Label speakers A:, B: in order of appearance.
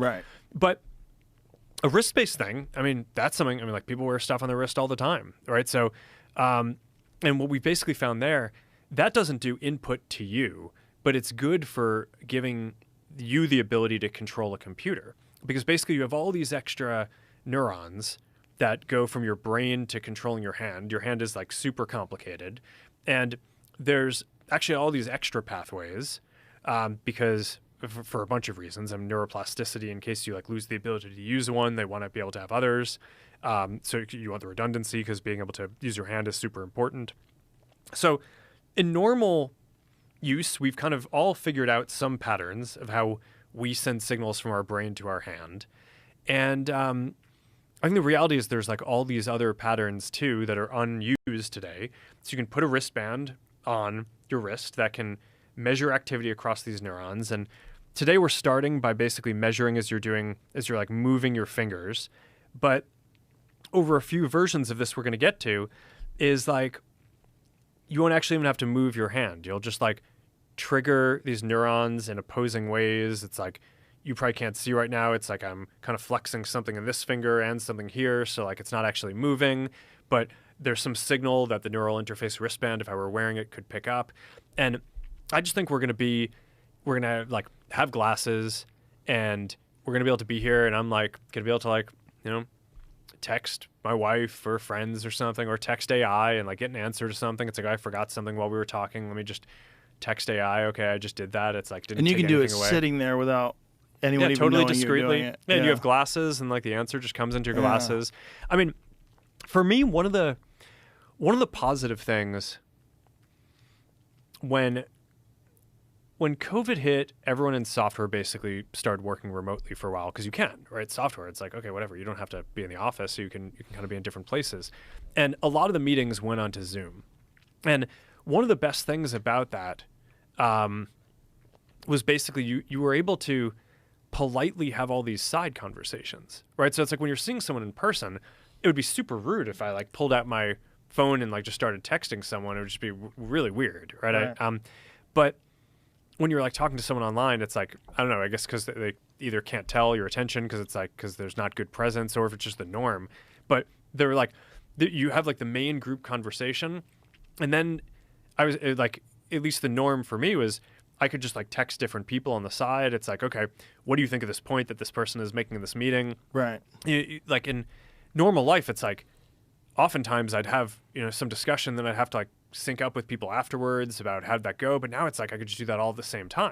A: Right.
B: But a wrist-based thing, I mean, that's something, I mean, like people wear stuff on their wrist all the time, right? So, and what we basically found there, that doesn't do input to you, but it's good for giving you the ability to control a computer. Because basically you have all these extra neurons that go from your brain to controlling your hand. Your hand is like super complicated. And there's actually all these extra pathways because for a bunch of reasons. Neuroplasticity, in case you like lose the ability to use one, they want to be able to have others. So you want the redundancy because being able to use your hand is super important. So in normal use, we've kind of all figured out some patterns of how we send signals from our brain to our hand. And I think the reality is there's like all these other patterns too that are unused today. So you can put a wristband on your wrist that can measure activity across these neurons. And today we're starting by basically measuring as you're like moving your fingers. But over a few versions of this we're going to get to is like, you won't actually even have to move your hand. You'll just like trigger these neurons in opposing ways. It's like, you probably can't see right now. It's like I'm kind of flexing something in this finger and something here. So like it's not actually moving, but there's some signal that the neural interface wristband, if I were wearing it, could pick up. And I just think we're going to like have glasses and we're going to be able to be here. And I'm like going to be able to like, text my wife or friends or something, or text AI and like get an answer to something. It's like, I forgot something while we were talking. Let me just text AI. Okay, I just did that. It's like,
A: and you can do it sitting there without anyone even
B: totally
A: knowing
B: discreetly.
A: you're doing it.
B: Yeah, and you have glasses and like the answer just comes into your glasses. I mean, for me, one of the positive things when COVID hit, everyone in software basically started working remotely for a while because you can, right? Software, it's like, okay, whatever. You don't have to be in the office, so you can kind of be in different places. And a lot of the meetings went onto Zoom. And one of the best things about that was basically you were able to politely have all these side conversations, right? So it's like when you're seeing someone in person, it would be super rude if I like pulled out my phone and like just started texting someone. It would just be really weird, right? But when you're like talking to someone online, it's like, I don't know, I guess because they either can't tell your attention because there's not good presence, or if it's just the norm. But they're like, you have like the main group conversation. And then I was like, at least the norm for me was I could just like text different people on the side. It's like, okay, what do you think of this point that this person is making in this meeting?
A: Right.
B: Like in normal life, it's like, oftentimes I'd have, some discussion, then I'd have to like sync up with people afterwards about how did that go. But now it's like I could just do that all at the same time.